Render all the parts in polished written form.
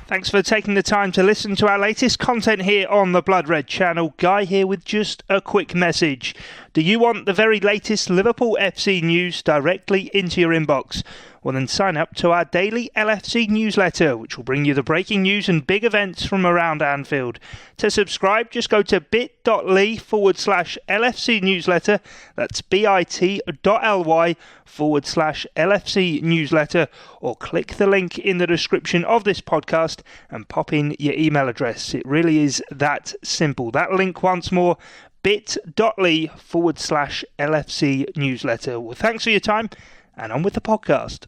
Thanks for taking the time to listen to our latest content here on the Blood Red channel. Guy here with just a quick message. Do you want the very latest Liverpool FC news directly into your inbox? Well, then sign up to our daily LFC newsletter, which will bring you the breaking news and big events from around Anfield. To subscribe, just go to bit.ly/LFC newsletter. That's bit.ly/LFC newsletter, or click the link in the description of this podcast and pop in your email address. It really is that simple. That link once more, bit.ly/LFC newsletter. Well, thanks for your time, and on with the podcast.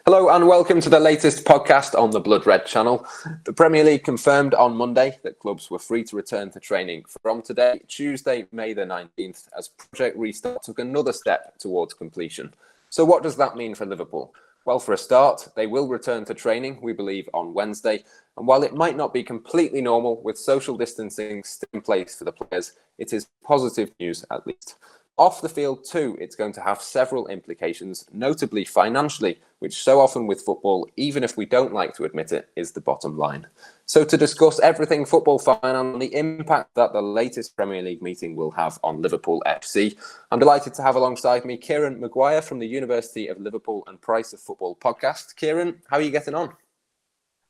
Hello and welcome to the latest podcast on the Blood Red channel. The Premier League confirmed on Monday that clubs were free to return to training from today, Tuesday, May the 19th, as Project Restart took another step towards completion. So what does that mean for Liverpool? Well, for a start, they will return to training, we believe, on Wednesday. And while it might not be completely normal with social distancing still in place for the players, it is positive news at least. Off the field too, it's going to have several implications, notably financially, which so often with football, even if we don't like to admit it, is the bottom line. So to discuss everything football finance and the impact that the latest Premier League meeting will have on Liverpool FC, I'm delighted to have alongside me Kieran Maguire from the University of Liverpool and Price of Football podcast. Kieran, how are you getting on?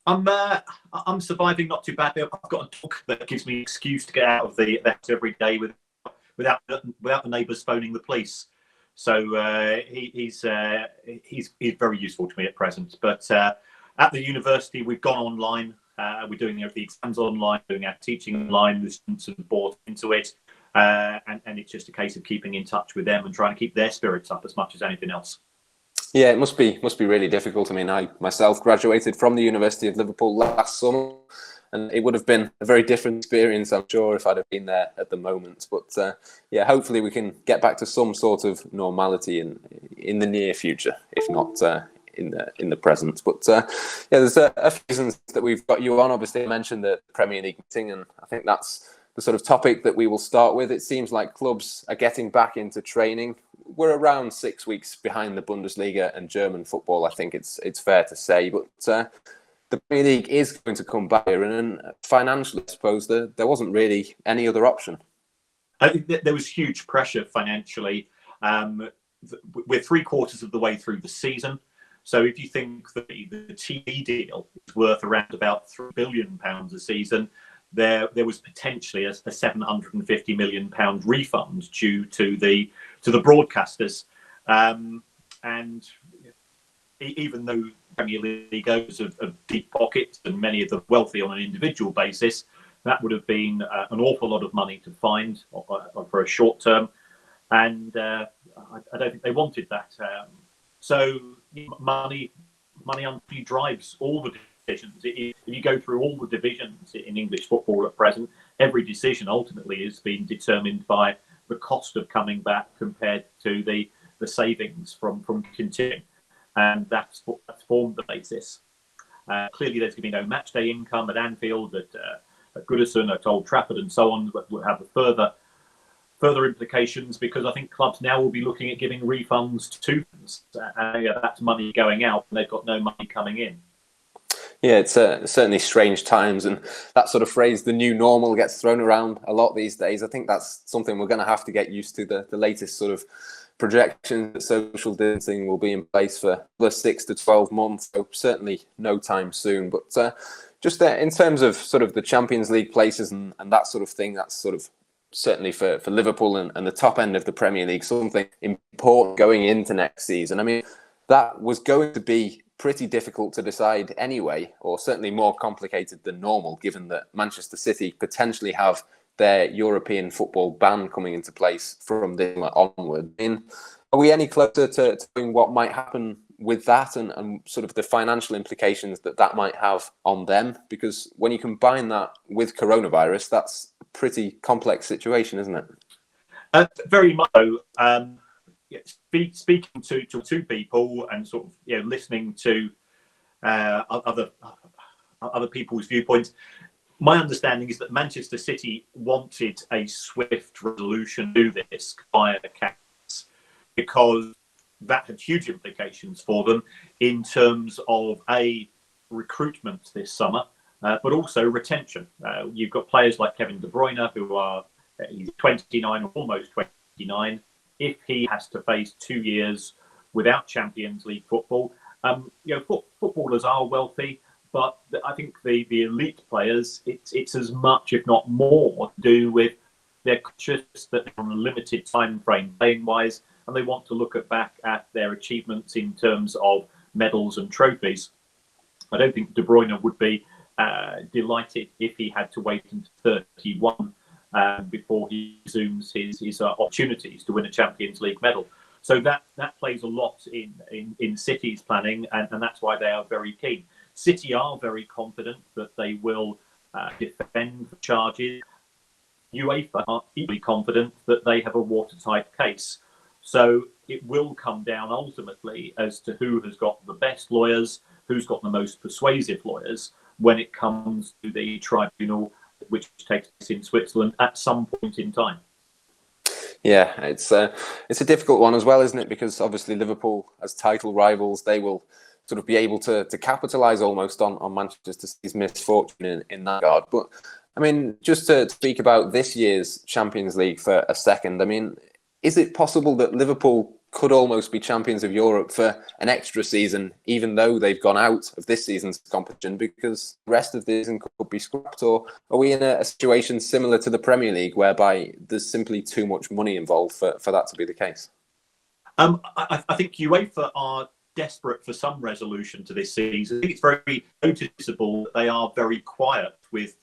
I'm surviving not too badly. I've got a dog that gives me an excuse to get out of the house every day without the neighbours phoning the police. So he's very useful to me at present. But at the university, we've gone online. We're doing the exams online, doing our teaching online. The students have bought into it, and it's just a case of keeping in touch with them and trying to keep their spirits up as much as anything else. Yeah, it must be really difficult. I mean, I myself graduated from the University of Liverpool last summer, and it would have been a very different experience, I'm sure, if I'd have been there at the moment. But yeah, hopefully we can get back to some sort of normality in the near future, if not in the present. But yeah, there's a few reasons that we've got you on. Obviously, I mentioned the Premier League meeting, and I think that's the sort of topic that we will start with. It seems like clubs are getting back into training. We're around 6 weeks behind the Bundesliga and German football, I think it's fair to say. But the Premier League is going to come back here, and financially, I suppose, there wasn't really any other option. I think there was huge pressure financially. We're 3/4 of the way through the season. So if you think that the TV deal is worth around about £3 billion a season, there was potentially a £750 million refund due to the broadcasters. And even though Premier League owners of deep pockets and many of the wealthy on an individual basis, that would have been an awful lot of money to find for a short term, and I don't think they wanted that. So money usually drives all the decisions. If you go through all the divisions in English football at present, every decision ultimately is being determined by the cost of coming back compared to the savings from continuing. And that's formed the basis. Clearly, there's going to be no match day income at Anfield, at Goodison, at Old Trafford, and so on. But will have further implications, because I think clubs now will be looking at giving refunds to fans. That's money going out, and they've got no money coming in. Yeah, it's certainly strange times, and that sort of phrase, the new normal, gets thrown around a lot these days. I think that's something we're going to have to get used to. The latest sort of projections that social distancing will be in place for 6 to 12 months, so certainly no time soon. But just in terms of sort of the Champions League places and that sort of thing, that's sort of certainly for Liverpool and the top end of the Premier League, something important going into next season. I mean, that was going to be pretty difficult to decide anyway, or certainly more complicated than normal, given that Manchester City potentially have their European football ban coming into place from this onward. I mean, are we any closer to knowing what might happen with that and sort of the financial implications that might have on them? Because when you combine that with coronavirus, that's a pretty complex situation, isn't it? Very much so. Speaking to two people and sort of listening to other people's viewpoints, my understanding is that Manchester City wanted a swift resolution to this via the caps, because that had huge implications for them in terms of recruitment this summer, but also retention. You've got players like Kevin De Bruyne, who are he's 29 or almost 29. If he has to face 2 years without Champions League football, footballers are wealthy, but I think the elite players, it's as much, if not more, to do with they're conscious that they're on a limited time frame playing wise, and they want to look back at their achievements in terms of medals and trophies. I don't think De Bruyne would be delighted if he had to wait until 31 before he resumes his opportunities to win a Champions League medal. So that plays a lot in City's planning, and that's why they are very keen. City are very confident that they will defend the charges. UEFA are equally confident that they have a watertight case. So it will come down ultimately as to who has got the best lawyers, who's got the most persuasive lawyers when it comes to the tribunal, which takes place in Switzerland at some point in time. Yeah, it's a difficult one as well, isn't it? Because obviously Liverpool, as title rivals, they will sort of be able to capitalise almost on Manchester City's misfortune in that regard. But I mean, just to speak about this year's Champions League for a second, I mean, is it possible that Liverpool could almost be champions of Europe for an extra season, even though they've gone out of this season's competition, because the rest of the season could be scrapped? Or are we in a situation similar to the Premier League, whereby there's simply too much money involved for that to be the case? I think UEFA are desperate for some resolution to this season. I think it's very noticeable that they are very quiet with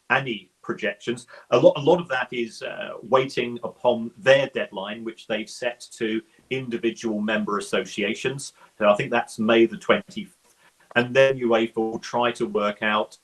any projections. A lot of that is waiting upon their deadline, which they've set to individual member associations. So I think that's May the 25th. And then UEFA will try to work out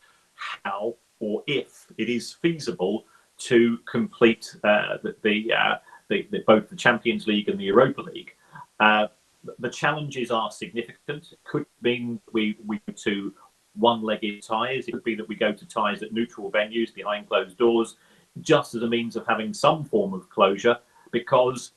how or if it is feasible to complete both the Champions League and the Europa League. The challenges are significant. It could mean we go to one-legged ties. It could be that we go to ties at neutral venues behind closed doors, just as a means of having some form of closure, because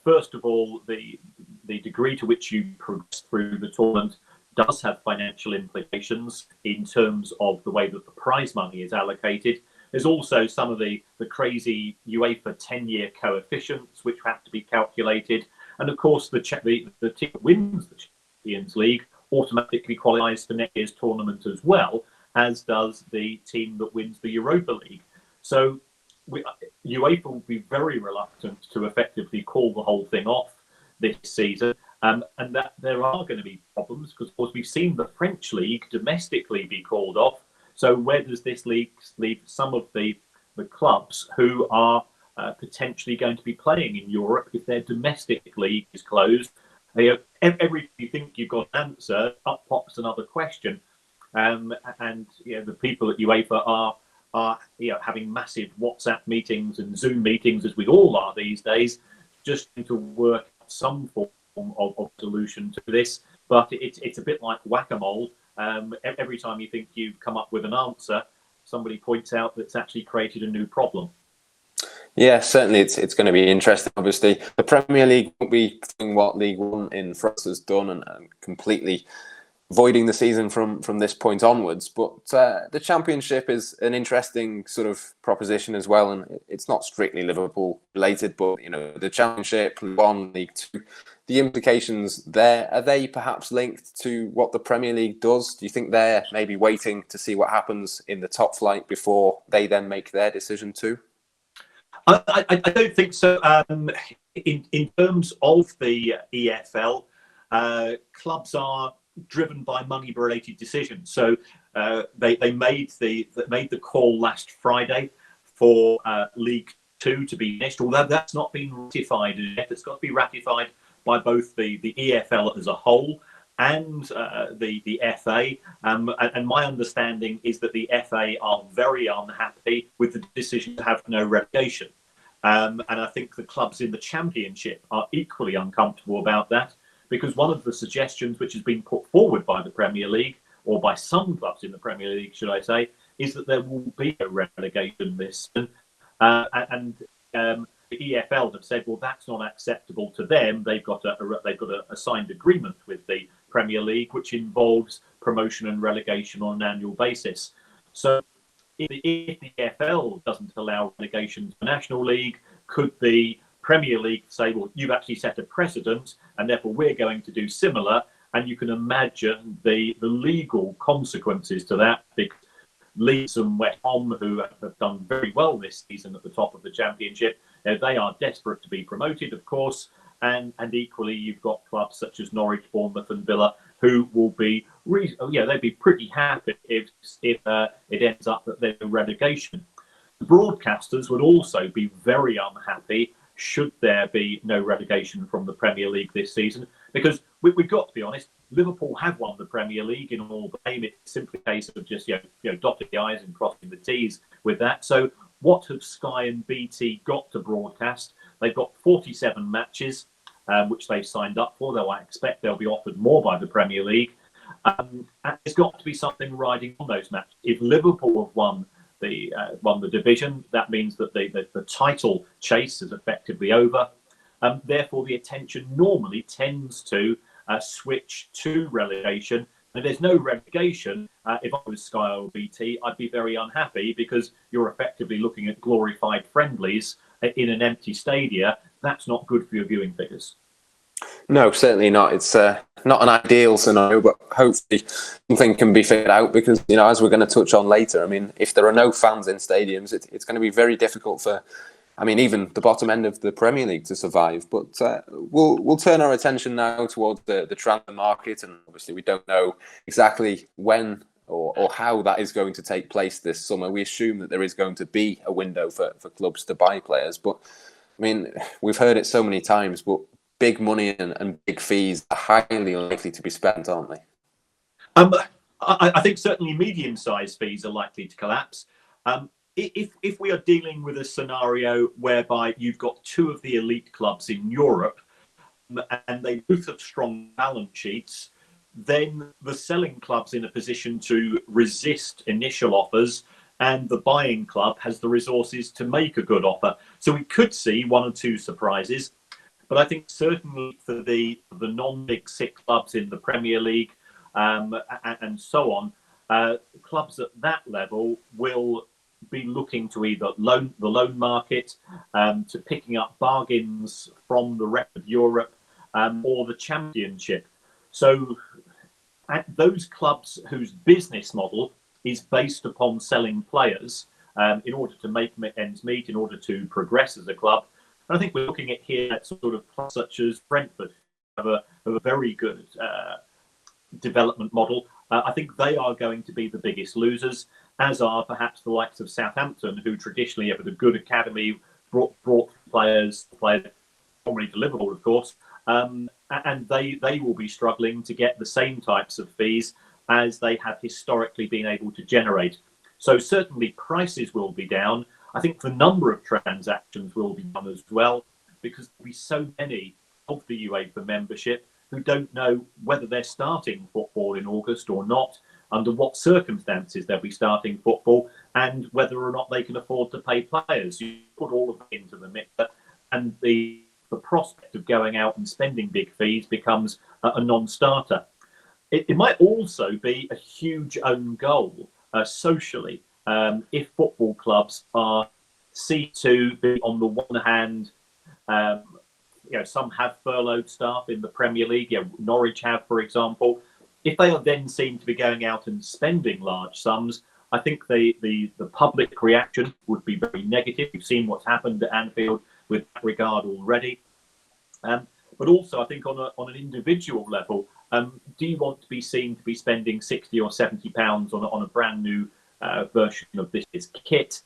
first of all, the degree to which you progress through the tournament does have financial implications in terms of the way that the prize money is allocated. There's also some of the crazy UEFA 10-year coefficients which have to be calculated. And of course, the team that wins the Champions League automatically qualifies for next year's tournament as well, as does the team that wins the Europa League. So UEFA will be very reluctant to effectively call the whole thing off this season, and that there are going to be problems, because of course we've seen the French league domestically be called off. So where does this leave some of the clubs who are potentially going to be playing in Europe if their domestic league is closed? Every time you think you've got an answer, up pops another question, and the people at UEFA are having massive WhatsApp meetings and Zoom meetings, as we all are these days, just to work out some form of solution to this. But it's a bit like whack-a-mole. Every time you think you've come up with an answer, somebody points out that's actually created a new problem. Yeah, certainly it's going to be interesting. Obviously, the Premier League won't be doing what League One in France has done and completely voiding the season from this point onwards. But the Championship is an interesting sort of proposition as well, and it's not strictly Liverpool related. But the Championship, League One, League Two, the implications there, are they perhaps linked to what the Premier League does? Do you think they're maybe waiting to see what happens in the top flight before they then make their decision too? I don't think so. In terms of the EFL, clubs are driven by money-related decisions. So they made the call last Friday for League Two to be finished, although that's not been ratified yet. It's got to be ratified by both the EFL as a whole and the FA. And my understanding is that the FA are very unhappy with the decision to have no relegation. And I think the clubs in the Championship are equally uncomfortable about that, because one of the suggestions which has been put forward by the Premier League, or by some clubs in the Premier League, should I say, is that there will be a relegation this season. And the EFL have said, well, that's not acceptable to them. They've got a signed agreement with the Premier League, which involves promotion and relegation on an annual basis. So if the EFL doesn't allow relegation to the National League, could the Premier League say, well, you've actually set a precedent and therefore we're going to do similar? And you can imagine the legal consequences to that, because Leeds and West Ham, who have done very well this season at the top of the Championship, they are desperate to be promoted, of course. And equally, you've got clubs such as Norwich, Bournemouth and Villa, who will be, they'd be pretty happy if it ends up that there's a relegation. The broadcasters would also be very unhappy should there be no relegation from the Premier League this season, because we've got to be honest, Liverpool have won the Premier League in all blame. It's simply a case of just dotting the I's and crossing the T's with that. So what have Sky and BT got to broadcast? They've got 47 matches, which they've signed up for, though I expect they'll be offered more by the Premier League. And there's got to be something riding on those matches. If Liverpool have won the division, that means that the title chase is effectively over. Therefore, the attention normally tends to switch to relegation. And if there's no relegation, if I was Sky or BT, I'd be very unhappy, because you're effectively looking at glorified friendlies in an empty stadia. That's not good for your viewing figures. No, certainly not. It's not an ideal scenario, but hopefully something can be figured out, because, as we're going to touch on later, I mean, if there are no fans in stadiums, it's going to be very difficult for, even the bottom end of the Premier League to survive. But we'll turn our attention now towards the transfer market, and obviously we don't know exactly when or how that is going to take place this summer. We assume that there is going to be a window for clubs to buy players, but we've heard it so many times, but big money and big fees are highly unlikely to be spent, aren't they? I think certainly medium-sized fees are likely to collapse. If we are dealing with a scenario whereby you've got two of the elite clubs in Europe and they both have strong balance sheets, then the selling club's in a position to resist initial offers, and the buying club has the resources to make a good offer. So we could see one or two surprises. But I think certainly for the non-Big Six clubs in the Premier League and so on, clubs at that level will be looking to either the loan market, to picking up bargains from the rest of Europe, or the Championship. So those clubs whose business model is based upon selling players in order to make ends meet, in order to progress as a club. And I think we're looking at here at sort of clubs such as Brentford, have a very good development model. I think they are going to be the biggest losers, as are perhaps the likes of Southampton, who traditionally have a good academy, brought players formerly to Liverpool, of course, and they will be struggling to get the same types of fees as they have historically been able to generate. So certainly prices will be down. I think the number of transactions will be done as well, because there'll be so many of the UEFA membership who don't know whether they're starting football in August or not, under what circumstances they'll be starting football, and whether or not they can afford to pay players. You put all of that into the mix, and the prospect of going out and spending big fees becomes a non-starter. It might also be a huge own goal socially, if football clubs are seen to be, on the one hand, some have furloughed staff in the Premier League. Norwich have, for example. If they are then seen to be going out and spending large sums, I think the public reaction would be very negative. We've seen what's happened at Anfield with that regard already. But also, I think on an individual level, do you want to be seen to be spending £60 or £70 on a brand new version of this kit,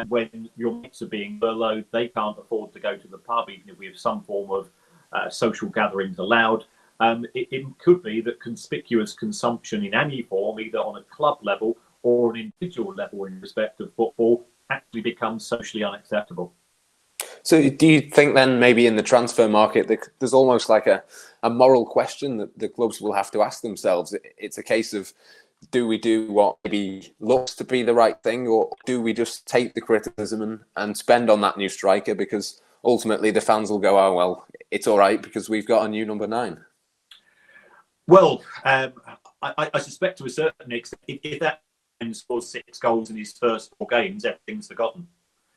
when your mates are being furloughed? They can't afford to go to the pub, even if we have some form of social gatherings allowed. It could be that conspicuous consumption in any form, either on a club level or an individual level in respect of football, actually becomes socially unacceptable. So do you think then maybe in the transfer market there's almost like a moral question that the clubs will have to ask themselves? It's a case of, do we do what maybe looks to be the right thing, or do we just take the criticism and spend on that new striker, because ultimately the fans will go, oh, well, it's all right because we've got a new number 9? Well, I suspect to a certain extent, if that man scores 6 goals in his first 4 games, everything's forgotten.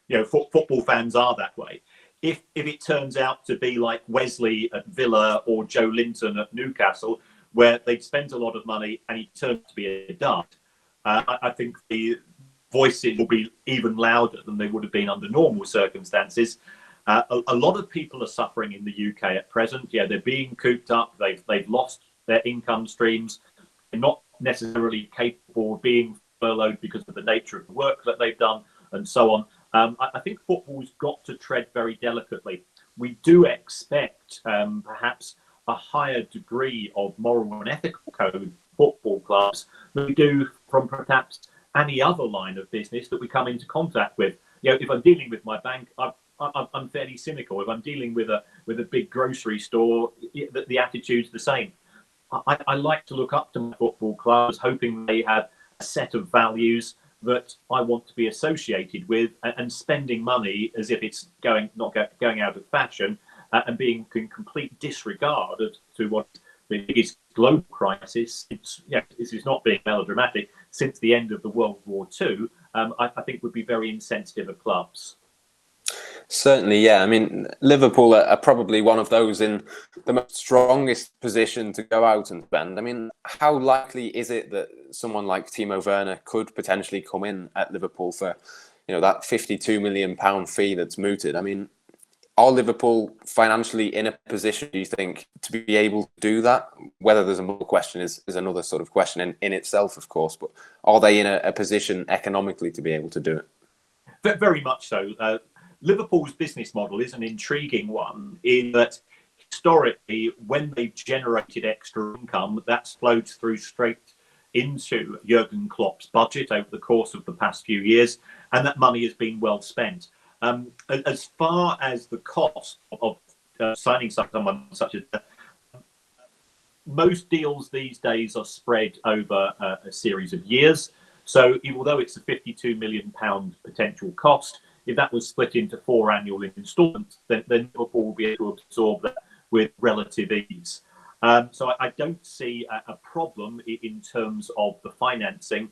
Football fans are that way. If it turns out to be like Wesley at Villa or Joe Linton at Newcastle, where they'd spent a lot of money and he turned out to be a dud, I think the voices will be even louder than they would have been under normal circumstances. A lot of people are suffering in the UK at present. Yeah, they're being cooped up. They've lost their income streams. They're not necessarily capable of being furloughed because of the nature of the work that they've done and so on. I think football's got to tread very delicately. We do expect perhaps a higher degree of moral and ethical code football clubs than we do from perhaps any other line of business that we come into contact with. If I'm dealing with my bank, I'm fairly cynical. If I'm dealing with a big grocery store, the attitude's the same. I like to look up to my football clubs, hoping they have a set of values that I want to be associated with, and spending money as if it's going out of fashion, and being in complete disregard to what the biggest global crisis. This is not being melodramatic, since the end of the World War II. I think would be very insensitive of clubs. Certainly, yeah. I mean, Liverpool are probably one of those in the most strongest position to go out and spend. I mean, how likely is it that someone like Timo Werner could potentially come in at Liverpool for, that £52 million fee that's mooted? I mean, are Liverpool financially in a position, do you think, to be able to do that? Whether there's a more question is another sort of question in itself, of course. But are they in a position economically to be able to do it? Very much so. Liverpool's business model is an intriguing one in that historically, when they've generated extra income, that's flowed through straight into Jurgen Klopp's budget over the course of the past few years, and that money has been well spent. As far as the cost of signing someone such as that, most deals these days are spread over a series of years. So although it's a £52 million potential cost, if that was split into 4 annual instalments, then Liverpool will be able to absorb that with relative ease. So I don't see a problem in terms of the financing,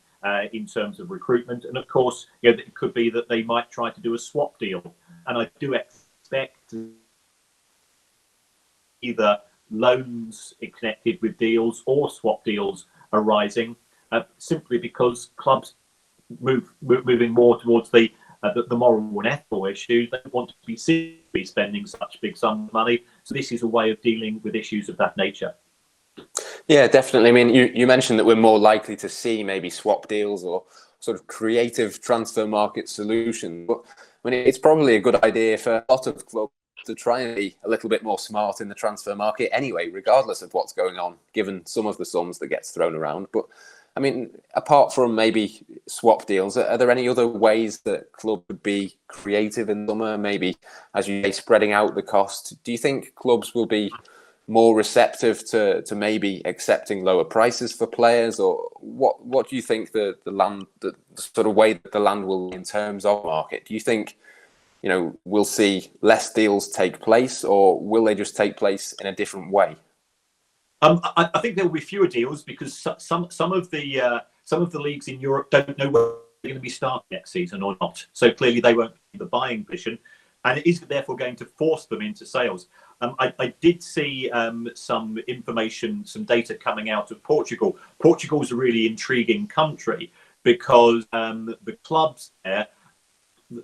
in terms of recruitment. And of course, it could be that they might try to do a swap deal. And I do expect either loans connected with deals or swap deals arising, simply because clubs moving more towards the moral and ethical issues. They want to be seen to be spending such big sums of money. So this is a way of dealing with issues of that nature. Yeah, definitely. I mean, you mentioned that we're more likely to see maybe swap deals or sort of creative transfer market solutions. But I mean, it's probably a good idea for a lot of clubs to try and be a little bit more smart in the transfer market anyway, regardless of what's going on, given some of the sums that gets thrown around. But I mean, apart from maybe swap deals, are there any other ways that club would be creative in summer? Maybe, as you say, spreading out the cost. Do you think clubs will be more receptive to maybe accepting lower prices for players, or what do you think the sort of way that the land will be in terms of market? Do you think we'll see less deals take place, or will they just take place in a different way? I think there will be fewer deals because some of the leagues in Europe don't know whether they're going to be starting next season or not. So clearly they won't be in the buying position, and it is therefore going to force them into sales. I did see some information, some data coming out of Portugal. Portugal is a really intriguing country because the clubs there,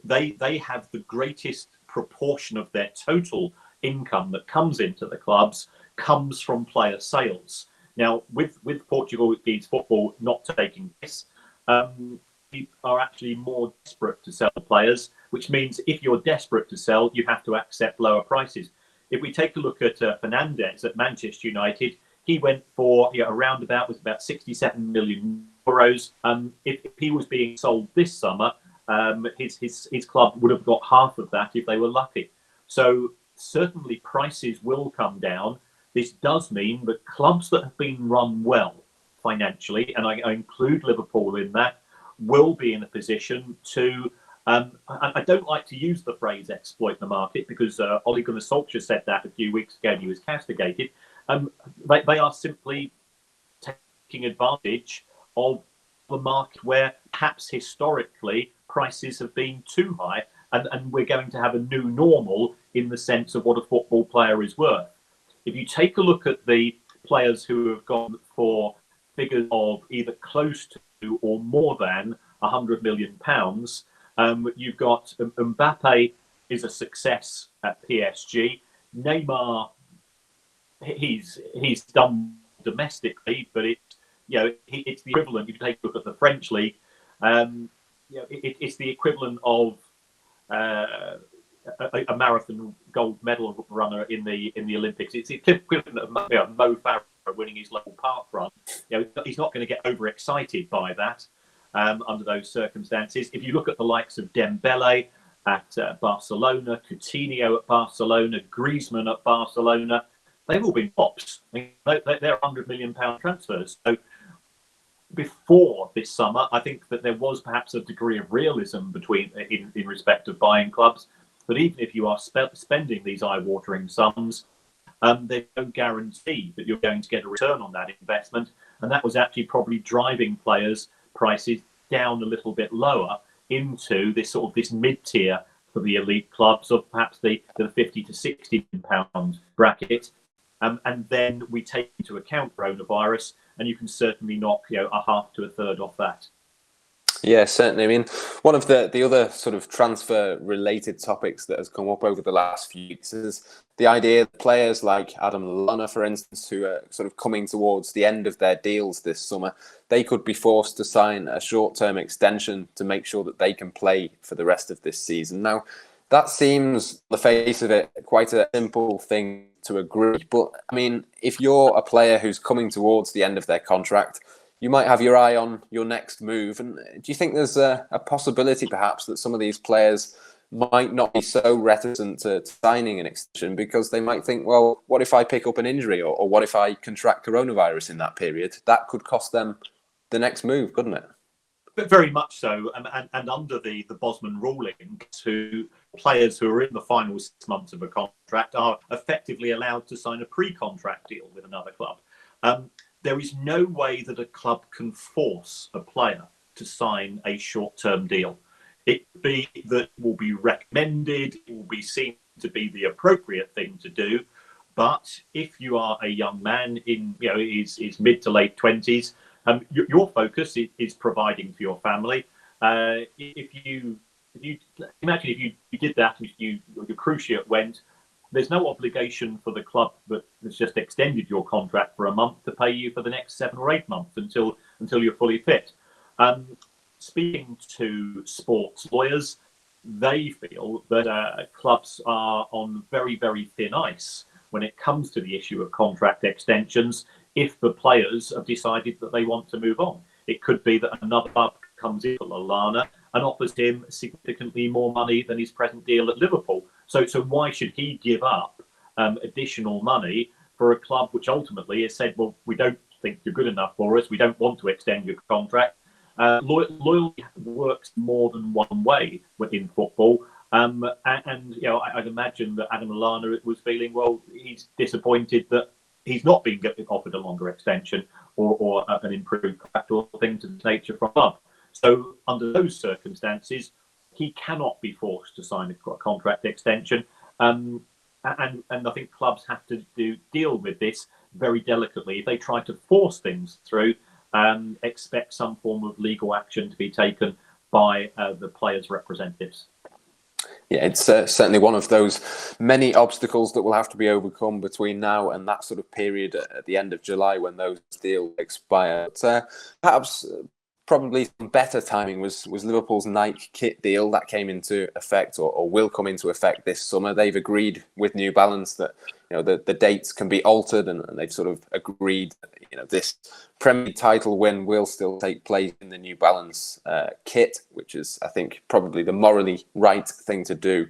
they have the greatest proportion of their total income that comes into the clubs comes from player sales. Now, with Portuguese football not taking place, we are actually more desperate to sell players, which means if you're desperate to sell, you have to accept lower prices. If we take a look at Fernandes at Manchester United, he went for around about 67 million euros. If he was being sold this summer, his club would have got half of that if they were lucky. So certainly prices will come down. This does mean that clubs that have been run well financially, and I include Liverpool in that, will be in a position to, I don't like to use the phrase exploit the market because Ole Gunnar Solskjaer said that a few weeks ago and he was castigated. They are simply taking advantage of the market where perhaps historically prices have been too high, and we're going to have a new normal in the sense of what a football player is worth. If you take a look at the players who have gone for figures of either close to or more than £100 million, you've got Mbappe is a success at PSG. Neymar, he's done domestically, but it's the equivalent. If you take a look at the French league, it's the equivalent of a marathon gold medal runner in the Olympics. It's the equivalent of Mo Farah winning his local park run. He's not going to get overexcited by that under those circumstances. If you look at the likes of Dembele at Barcelona, Coutinho at Barcelona, Griezmann at Barcelona, they've all been pops. They're £100 million transfers. So before this summer, I think that there was perhaps a degree of realism in respect of buying clubs. But even if you are spending these eye-watering sums, they don't guarantee that you're going to get a return on that investment. And that was actually probably driving players' prices down a little bit lower into this mid-tier for the elite clubs of perhaps the 50 to 60 pound bracket. And then we take into account coronavirus, and you can certainly knock a half to a third off that. Yeah, certainly. I mean, one of the other sort of transfer-related topics that has come up over the last few weeks is the idea that players like Adam Lallana, for instance, who are sort of coming towards the end of their deals this summer, they could be forced to sign a short-term extension to make sure that they can play for the rest of this season. Now, that seems, on the face of it, quite a simple thing to agree. But, I mean, if you're a player who's coming towards the end of their contract, you might have your eye on your next move. And do you think there's a possibility, perhaps, that some of these players might not be so reticent to signing an extension because they might think, well, what if I pick up an injury or what if I contract coronavirus in that period? That could cost them the next move, couldn't it? But very much so. And under the Bosman ruling, players who are in the final 6 months of a contract are effectively allowed to sign a pre-contract deal with another club. There is no way that a club can force a player to sign a short-term deal. It will be that it will be recommended, it will be seen to be the appropriate thing to do. But if you are a young man in his mid to late 20s, your focus is providing for your family. If you imagine if you did that and your cruciate went, there's no obligation for the club that has just extended your contract for a month to pay you for the next 7 or 8 months until you're fully fit. Speaking to sports lawyers, they feel that clubs are on very, very thin ice when it comes to the issue of contract extensions if the players have decided that they want to move on. It could be that another club comes in for Lallana and offers him significantly more money than his present deal at Liverpool. So why should he give up additional money for a club which ultimately has said, well, we don't think you're good enough for us, we don't want to extend your contract? Loyalty works more than one way within football. I'd imagine that Adam Lallana was feeling, well, he's disappointed that he's not being offered a longer extension or an improved contract or things of this nature from club. So under those circumstances, he cannot be forced to sign a contract extension. And I think clubs have to deal with this very delicately. If they try to force things through, expect some form of legal action to be taken by the players' representatives. Yeah, it's certainly one of those many obstacles that will have to be overcome between now and that sort of period at the end of July when those deals expire. But, perhaps probably some better timing was Liverpool's Nike kit deal that came into effect or will come into effect this summer. They've agreed with New Balance that the dates can be altered, and they've sort of agreed this Premier League title win will still take place in the New Balance kit, which is, I think, probably the morally right thing to do.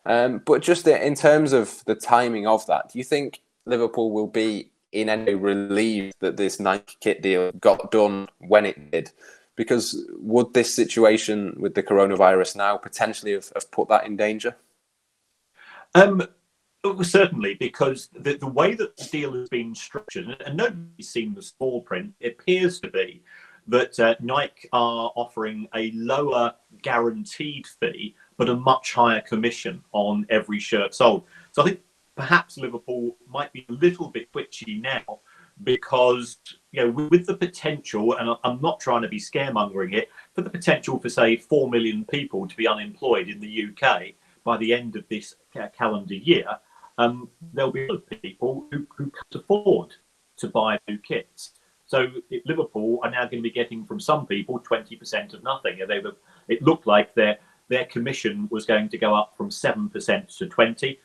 But just in terms of the timing of that, do you think Liverpool will be in any way relieved that this Nike kit deal got done when it did? Because would this situation with the coronavirus now potentially have put that in danger? Well, certainly, because the way that the deal has been structured, and nobody's seen the small print, it appears to be that Nike are offering a lower guaranteed fee, but a much higher commission on every shirt sold. So I think perhaps Liverpool might be a little bit twitchy now because, with the potential, and I'm not trying to be scaremongering it, for the potential for, say, 4 million people to be unemployed in the UK by the end of this calendar year, there'll be a lot of people who can't afford to buy new kits. So Liverpool are now going to be getting from some people 20% of nothing. It looked like their commission was going to go up from 7% to 20%.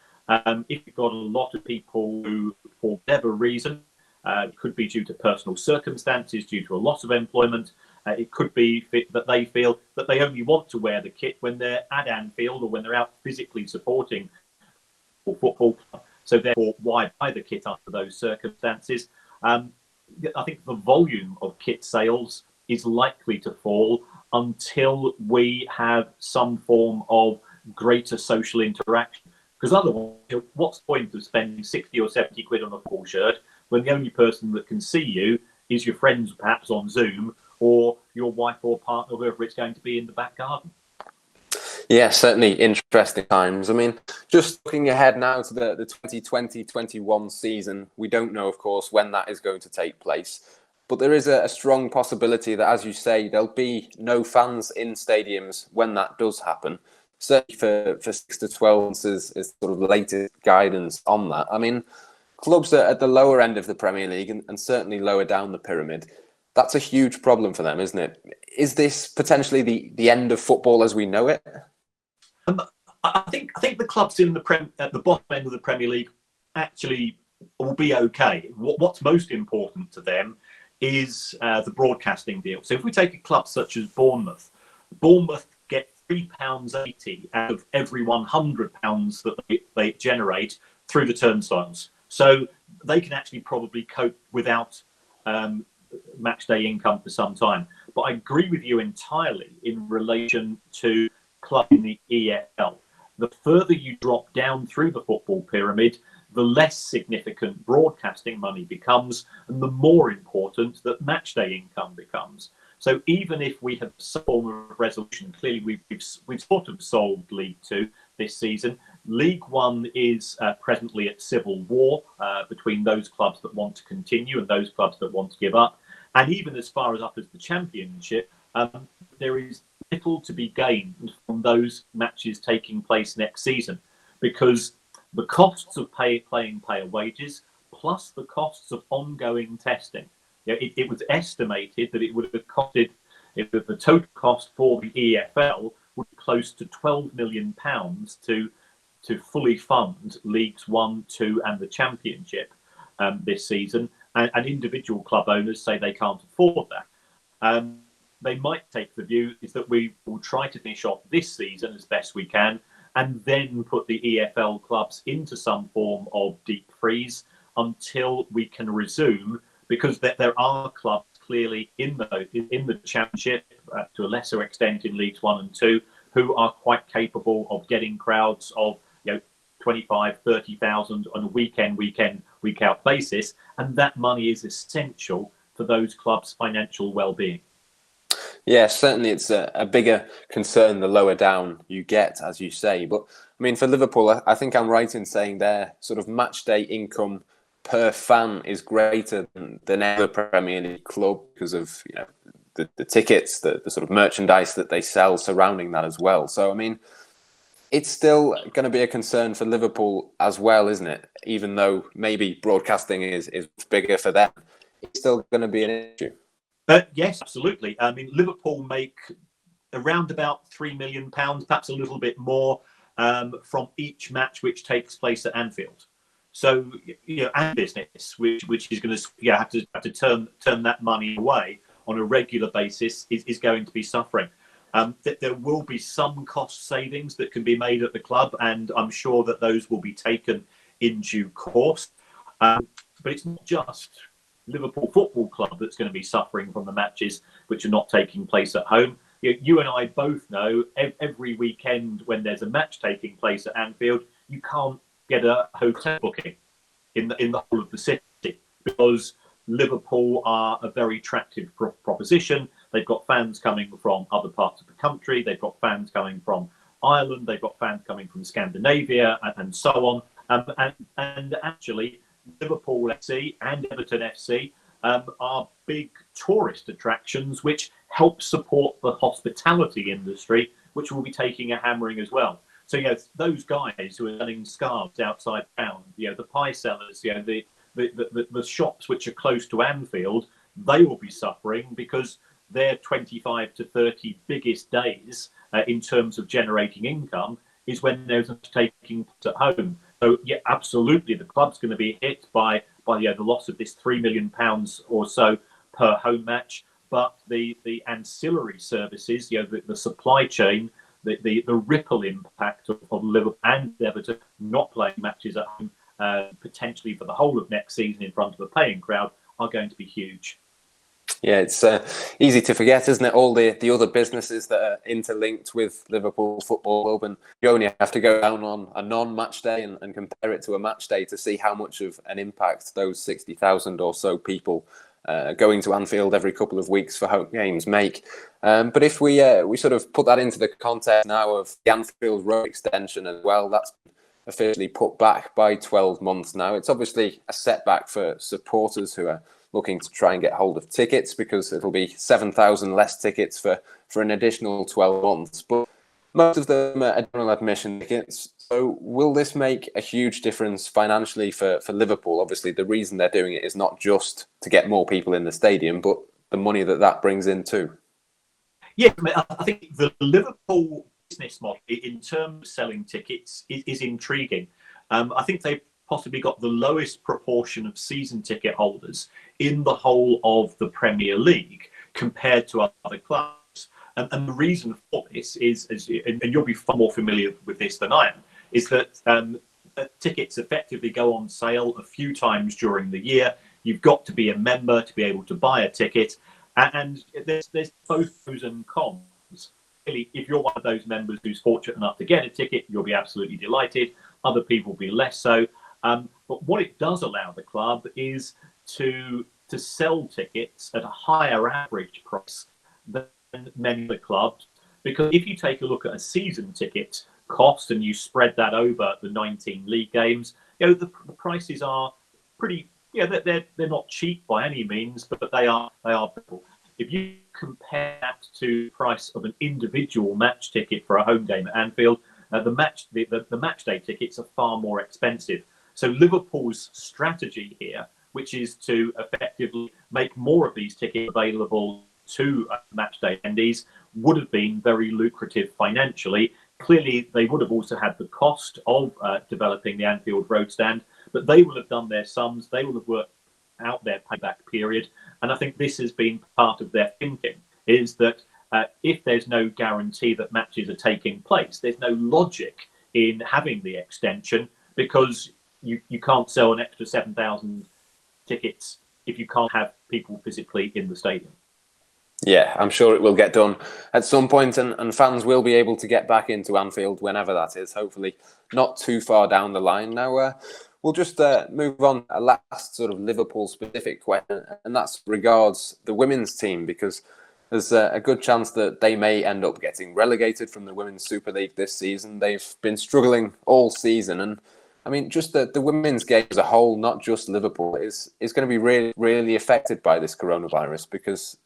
If you've got a lot of people who, for whatever reason, it could be due to personal circumstances, due to a loss of employment, it could be that they feel that they only want to wear the kit when they're at Anfield or when they're out physically supporting football. So therefore, why buy the kit under those circumstances? I think the volume of kit sales is likely to fall until we have some form of greater social interaction. Because otherwise, what's the point of spending 60 or 70 quid on a football shirt when the only person that can see you is your friends, perhaps on Zoom, or your wife or partner, whoever it's going to be in the back garden? Yeah, certainly interesting times. I mean, just looking ahead now to the 2020-21 season, we don't know, of course, when that is going to take place. But there is a strong possibility that, as you say, there'll be no fans in stadiums when that does happen. Certainly for 6 to 12 months is sort of the latest guidance on that. I mean, clubs at the lower end of the Premier League and certainly lower down the pyramid, that's a huge problem for them, isn't it? Is this potentially the end of football as we know it? I think the clubs at the bottom end of the Premier League actually will be okay. What's most important to them is the broadcasting deal. So if we take a club such as Bournemouth get £3.80 out of every £100 that they generate through the turnstiles. So they can actually probably cope without match day income for some time. But I agree with you entirely in relation to club in the EFL. The further you drop down through the football pyramid, the less significant broadcasting money becomes, and the more important that match day income becomes. So even if we have some form of resolution, clearly we've sort of solved League Two this season. League One is presently at civil war between those clubs that want to continue and those clubs that want to give up. And even as far as up as the Championship, there is little to be gained from those matches taking place next season, because the costs of playing player wages plus the costs of ongoing testing. It was estimated that it would have costed, if the total cost for the EFL would be close to £12 million to fully fund Leagues 1, 2 and the Championship this season. And individual club owners say they can't afford that. They might take the view is that we will try to finish off this season as best we can and then put the EFL clubs into some form of deep freeze until we can resume, because there are clubs clearly in the Championship, to a lesser extent in Leagues 1 and 2, who are quite capable of getting crowds of 25, 30,000 on a week out basis, and that money is essential for those clubs' financial well-being. Yeah, certainly it's a bigger concern the lower down you get, as you say. But I mean, for Liverpool, I think I'm right in saying their sort of match day income per fan is greater than any Premier League club because of the tickets, the sort of merchandise that they sell surrounding that as well. So I mean, it's still going to be a concern for Liverpool as well, isn't it? Even though maybe broadcasting is bigger for them, it's still going to be an issue. Yes, absolutely. I mean, Liverpool make around about £3 million, perhaps a little bit more, from each match which takes place at Anfield. So, and business, which is going to have to turn that money away on a regular basis, is going to be suffering. There will be some cost savings that can be made at the club, and I'm sure that those will be taken in due course. But it's not just Liverpool Football Club that's going to be suffering from the matches which are not taking place at home. You and I both know every weekend when there's a match taking place at Anfield, you can't get a hotel booking in the whole of the city, because Liverpool are a very attractive proposition. They've got fans coming from other parts of the country. They've got fans coming from Ireland. They've got fans coming from Scandinavia and so on. And actually, Liverpool FC and Everton FC are big tourist attractions, which help support the hospitality industry, which will be taking a hammering as well. So, those guys who are selling scarves outside town, the pie sellers, the shops which are close to Anfield, they will be suffering because their 25 to 30 biggest days in terms of generating income is when there's taking place at home. So, absolutely, the club's going to be hit by the loss of this £3 million or so per home match. But the ancillary services, the supply chain, the ripple impact of Liverpool and Everton not playing matches at home, potentially for the whole of next season in front of a paying crowd, are going to be huge. Yeah, it's easy to forget, isn't it? All the other businesses that are interlinked with Liverpool Football Club, and you only have to go down on a non-match day and compare it to a match day to see how much of an impact those 60,000 or so people going to Anfield every couple of weeks for home games make. But if we sort of put that into the context now of the Anfield Road extension as well, that's officially put back by 12 months now. It's obviously a setback for supporters who are looking to try and get hold of tickets, because it'll be 7,000 less tickets for an additional 12 months. But most of them are general admission tickets. So will this make a huge difference financially for Liverpool? Obviously, the reason they're doing it is not just to get more people in the stadium, but the money that brings in too. Yeah, I think the Liverpool business model in terms of selling tickets is intriguing. I think they've possibly got the lowest proportion of season ticket holders in the whole of the Premier League compared to other clubs. And the reason for this is, and you'll be far more familiar with this than I am, is that tickets effectively go on sale a few times during the year. You've got to be a member to be able to buy a ticket. And there's both pros and cons. Really, if you're one of those members who's fortunate enough to get a ticket, you'll be absolutely delighted. Other people will be less so. But what it does allow the club is to sell tickets at a higher average price than many of the clubs. Because if you take a look at a season ticket cost and you spread that over the 19 league games, the prices are pretty. They're not cheap by any means, but they are. If you compare that to the price of an individual match ticket for a home game at Anfield, the match day tickets are far more expensive. So Liverpool's strategy here, which is to effectively make more of these tickets available to match day attendees, would have been very lucrative financially. Clearly, they would have also had the cost of developing the Anfield Road stand, but they will have done their sums. They will have worked out their payback period. And I think this has been part of their thinking, is that if there's no guarantee that matches are taking place, there's no logic in having the extension, because you can't sell an extra 7,000 tickets if you can't have people physically in the stadium. Yeah, I'm sure it will get done at some point, and fans will be able to get back into Anfield whenever that is, hopefully not too far down the line. Now, we'll just move on to a last sort of Liverpool-specific question, and that's regards the women's team, because there's a good chance that they may end up getting relegated from the Women's Super League this season. They've been struggling all season, and I mean, just the women's game as a whole, not just Liverpool, is going to be really, really affected by this coronavirus, because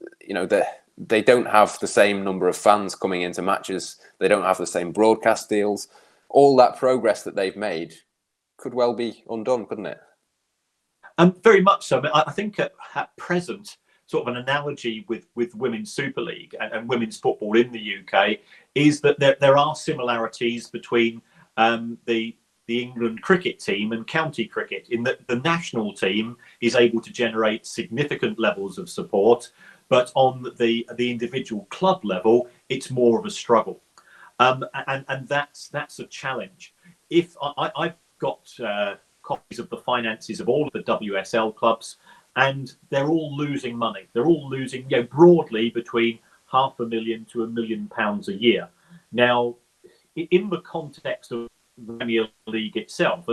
they don't have the same number of fans coming into matches. They don't have the same broadcast deals. All that progress that they've made could well be undone, couldn't it? Very much so. I think at present, sort of an analogy with Women's Super League and women's football in the UK is that there are similarities between the England cricket team and county cricket, in that the national team is able to generate significant levels of support, but on the individual club level, it's more of a struggle. And that's a challenge. If I've got copies of the finances of all of the WSL clubs, and they're all losing money. They're all losing, broadly between £500,000 to £1 million a year. Now, in the context of the Premier League itself,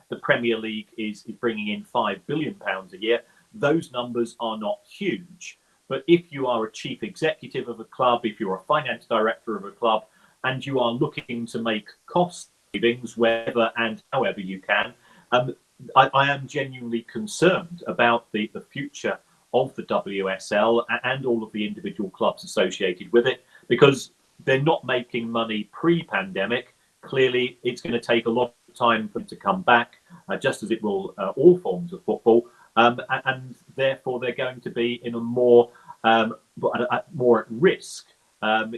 the Premier League is bringing in £5 billion a year. Those numbers are not huge. But if you are a chief executive of a club, if you're a finance director of a club, and you are looking to make cost savings wherever and however you can, I am genuinely concerned about the future of the WSL and all of the individual clubs associated with it, because they're not making money pre-pandemic. Clearly, it's going to take a lot of time for them to come back, just as it will all forms of football. And therefore, they're going to be in a more at risk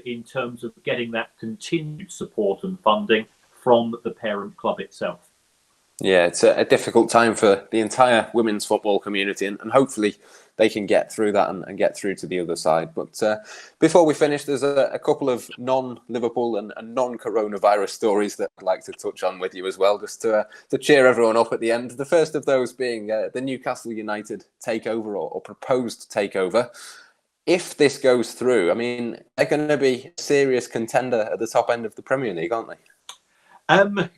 in terms of getting that continued support and funding from the parent club itself. Yeah, it's a difficult time for the entire women's football community, and hopefully they can get through that and get through to the other side. But before we finish, there's a couple of non-Liverpool and non-coronavirus stories that I'd like to touch on with you as well, just to cheer everyone up at the end. The first of those being the Newcastle United takeover or proposed takeover. If this goes through, I mean, they're going to be a serious contender at the top end of the Premier League, aren't they?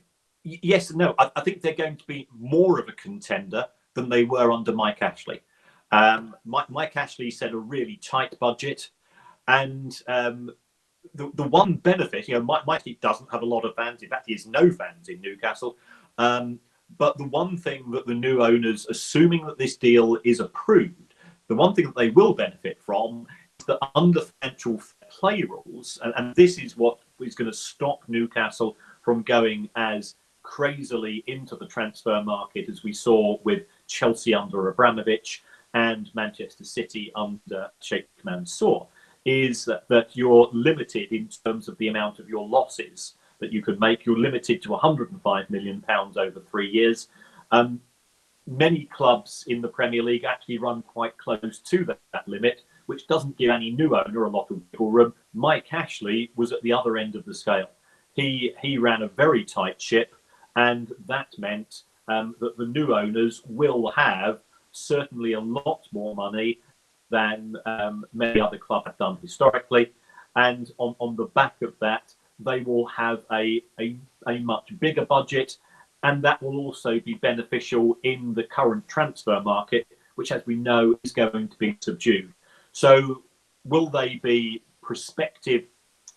Yes and no. I think they're going to be more of a contender than they were under Mike Ashley. Mike Ashley set a really tight budget, and the one benefit, Mike doesn't have a lot of fans. In fact, he has no fans in Newcastle. But the one thing that the new owners, assuming that this deal is approved, the one thing that they will benefit from is that under financial fair play rules, and this is what is going to stop Newcastle from going as crazily into the transfer market as we saw with Chelsea under Abramovich and Manchester City under Sheikh Mansour, is that you're limited in terms of the amount of your losses that you could make. You're limited to £105 million over 3 years. Many clubs in the Premier League actually run quite close to that limit, which doesn't give any new owner a lot of wiggle room. Mike Ashley was at the other end of the scale. He ran a very tight ship, and that meant that the new owners will have certainly a lot more money than many other clubs have done historically. And on the back of that, they will have a much bigger budget, and that will also be beneficial in the current transfer market, which, as we know, is going to be subdued. So will they be prospective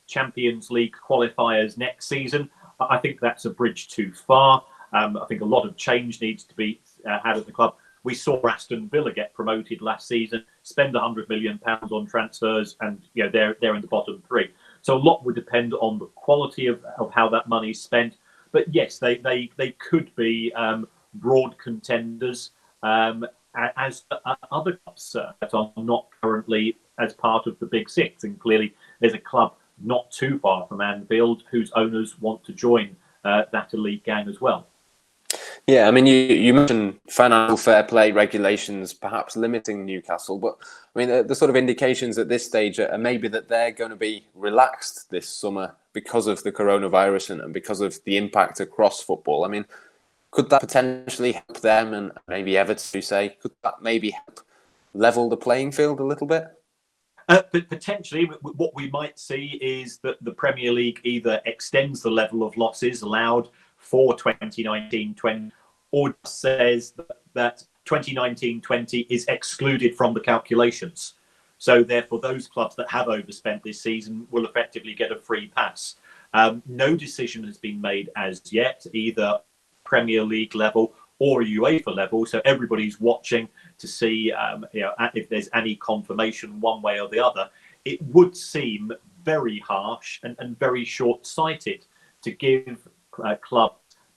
Champions League qualifiers next season? I think that's a bridge too far. I think a lot of change needs to be had at the club. We saw Aston Villa get promoted last season, spend £100 million on transfers, and they're in the bottom three. So a lot would depend on the quality of how that money's spent. But yes, they could be broad contenders, as other clubs that are not currently as part of the Big Six. And clearly, there's a club not too far from Anfield whose owners want to join that elite gang as well. Yeah, I mean, you mentioned financial fair play regulations perhaps limiting Newcastle, but I mean, the sort of indications at this stage are maybe that they're going to be relaxed this summer because of the coronavirus and because of the impact across football. I mean, could that potentially help them and maybe Everton, could that maybe help level the playing field a little bit? But potentially, what we might see is that the Premier League either extends the level of losses allowed for 2019-20 or says that 2019-20 is excluded from the calculations. So therefore, those clubs that have overspent this season will effectively get a free pass. No decision has been made as yet, either Premier League level or UEFA level. So everybody's watching to see if there's any confirmation one way or the other. It would seem very harsh and very short-sighted to give clubs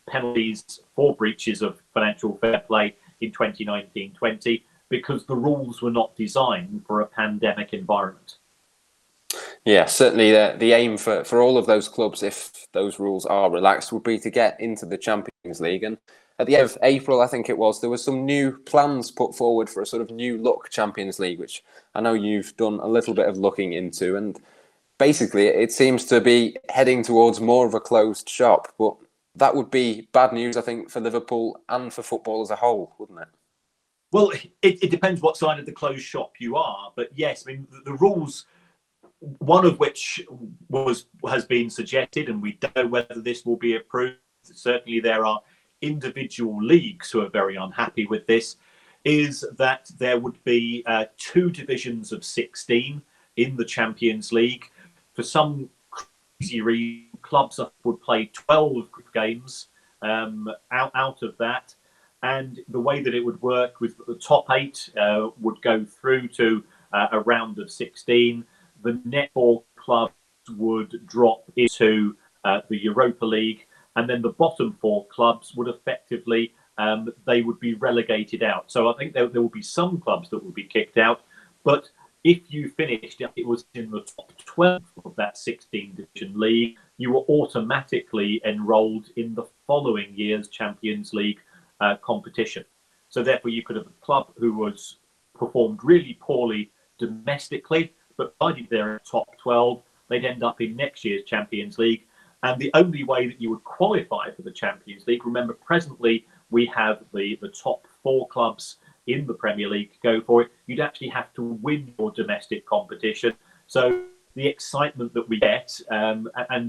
penalties for breaches of financial fair play in 2019-20 because the rules were not designed for a pandemic environment. Yeah, certainly the aim for all of those clubs, if those rules are relaxed, would be to get into the Champions League. And at the end of April, I think it was, there were some new plans put forward for a sort of new look Champions League, which I know you've done a little bit of looking into. And basically, it seems to be heading towards more of a closed shop. But that would be bad news, I think, for Liverpool and for football as a whole, wouldn't it? Well, it depends what side of the closed shop you are. But yes, I mean, the rules, one of which has been suggested, and we don't know whether this will be approved. Certainly there are individual leagues who are very unhappy with this is that there would be 2 divisions of 16 in the Champions League. For some crazy reason, clubs would play 12 games out of that. And the way that it would work was that the top 8 would go through to a round of 16. The netball clubs would drop into the Europa League, and then the bottom 4 clubs would effectively they would be relegated out. So I think there will be some clubs that will be kicked out, but if you finished, it was in the top 12 of that 16 division league, you were automatically enrolled in the following year's Champions League competition. So therefore, you could have a club who was performed really poorly domestically, but provided they're in the top 12, they'd end up in next year's Champions League. And the only way that you would qualify for the Champions League, remember, presently we have the top 4 clubs in the Premier League go for it. You'd actually have to win your domestic competition. So the excitement that we get, and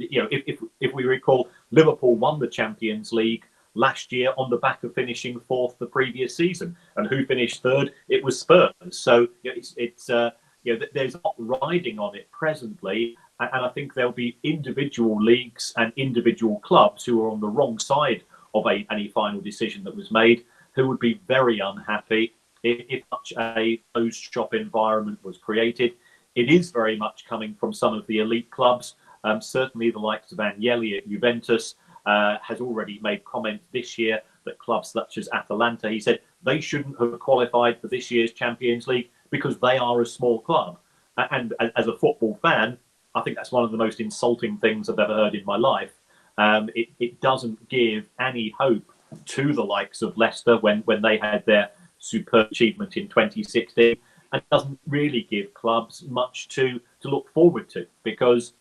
you know, if we recall, Liverpool won the Champions League last year on the back of finishing 4th the previous season, and who finished 3rd? It was Spurs. So you know, you know, there's a lot riding on it presently, and I think there'll be individual leagues and individual clubs who are on the wrong side of any final decision that was made, who would be very unhappy if such a closed shop environment was created. It is very much coming from some of the elite clubs. Certainly the likes of Agnelli at Juventus has already made comments this year that clubs such as Atalanta, he said, they shouldn't have qualified for this year's Champions League because they are a small club. And as a football fan, I think that's one of the most insulting things I've ever heard in my life. It doesn't give any hope to the likes of Leicester when they had their superb achievement in 2016, and doesn't really give clubs much to look forward to, because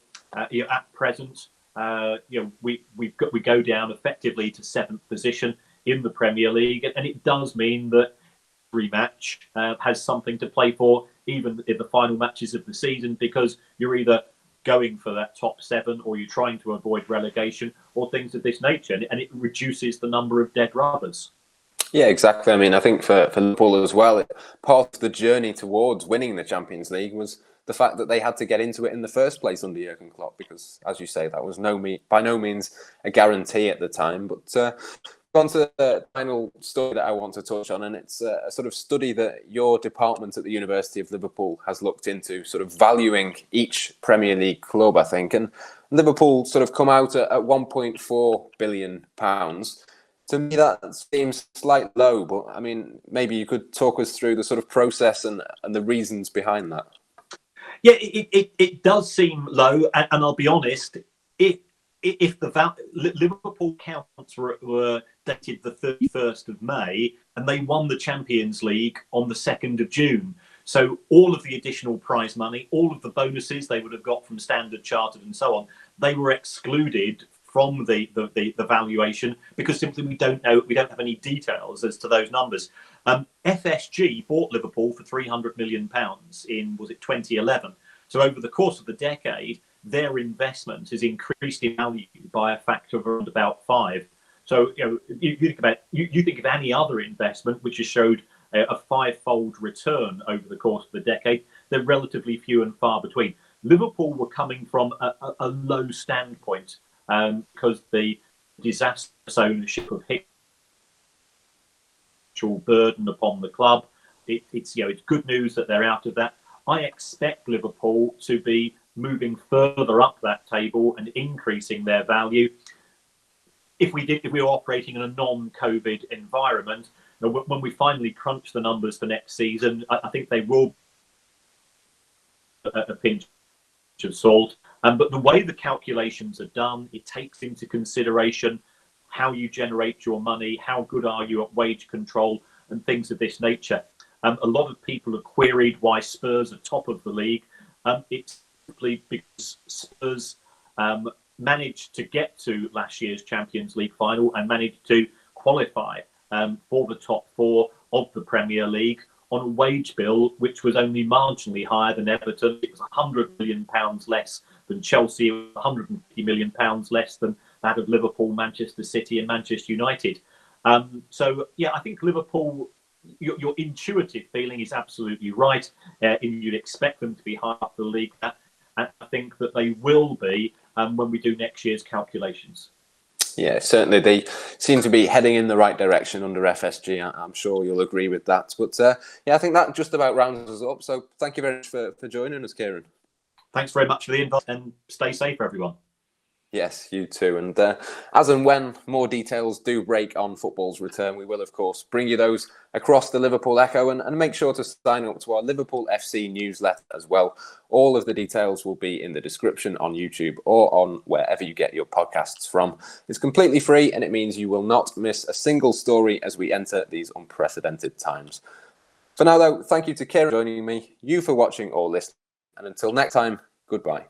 you know, at present, you know, we go down effectively to 7th position in the Premier League, and it does mean that every match has something to play for, even in the final matches of the season, because you're either going for that top 7 or you're trying to avoid relegation or things of this nature, and it reduces the number of dead rubbers. Yeah, exactly. I mean, I think for Liverpool as well, part of the journey towards winning the Champions League was the fact that they had to get into it in the first place under Jurgen Klopp, because, as you say, that was by no means a guarantee at the time. But on to the final story that I want to touch on, and it's a sort of study that your department at the University of Liverpool has looked into, sort of valuing each Premier League club, I think. And Liverpool sort of come out at £1.4 billion. To me, that seems slightly low, but I mean, maybe you could talk us through the sort of process and the reasons behind that. Yeah, it does seem low, and I'll be honest, if the Liverpool accounts were dated the 31st of May, and they won the Champions League on the 2nd of June. So all of the additional prize money, all of the bonuses they would have got from Standard Chartered and so on, they were excluded from the valuation, because simply we don't have any details as to those numbers. FSG bought Liverpool for £300 million in, was it 2011? So over the course of the decade, their investment has increased in value by a factor of around about 5. So you know, you think of any other investment which has showed a 5-fold return over the course of the decade, they're relatively few and far between. Liverpool were coming from a low standpoint, because the disastrous ownership of Hick burden upon the club. It's good news that they're out of that. I expect Liverpool to be moving further up that table and increasing their value. If we were operating in a non-COVID environment, when we finally crunch the numbers for next season, I think they will a pinch of salt. But the way the calculations are done, it takes into consideration how you generate your money, how good are you at wage control, and things of this nature. A lot of people have queried why Spurs are top of the league. It's simply because Spurs managed to get to last year's Champions League final and managed to qualify for the top 4 of the Premier League on a wage bill which was only marginally higher than Everton. It was £100 million less than Chelsea, £150 million less than that of Liverpool, Manchester City and Manchester United. So yeah, I think Liverpool, your intuitive feeling is absolutely right. You'd expect them to be high up the league, and I think that they will be when we do next year's calculations. Yeah, certainly they seem to be heading in the right direction under FSG. I'm sure you'll agree with that. But yeah, I think that just about rounds us up. So thank you very much for joining us, Kieran. Thanks very much for the invite, and stay safe, everyone. Yes, you too. And as and when more details do break on football's return, we will, of course, bring you those across the Liverpool Echo, and make sure to sign up to our Liverpool FC newsletter as well. All of the details will be in the description on YouTube or on wherever you get your podcasts from. It's completely free, and it means you will not miss a single story as we enter these unprecedented times. For now, though, thank you to Kieran for joining me, you for watching or listening, and until next time, goodbye.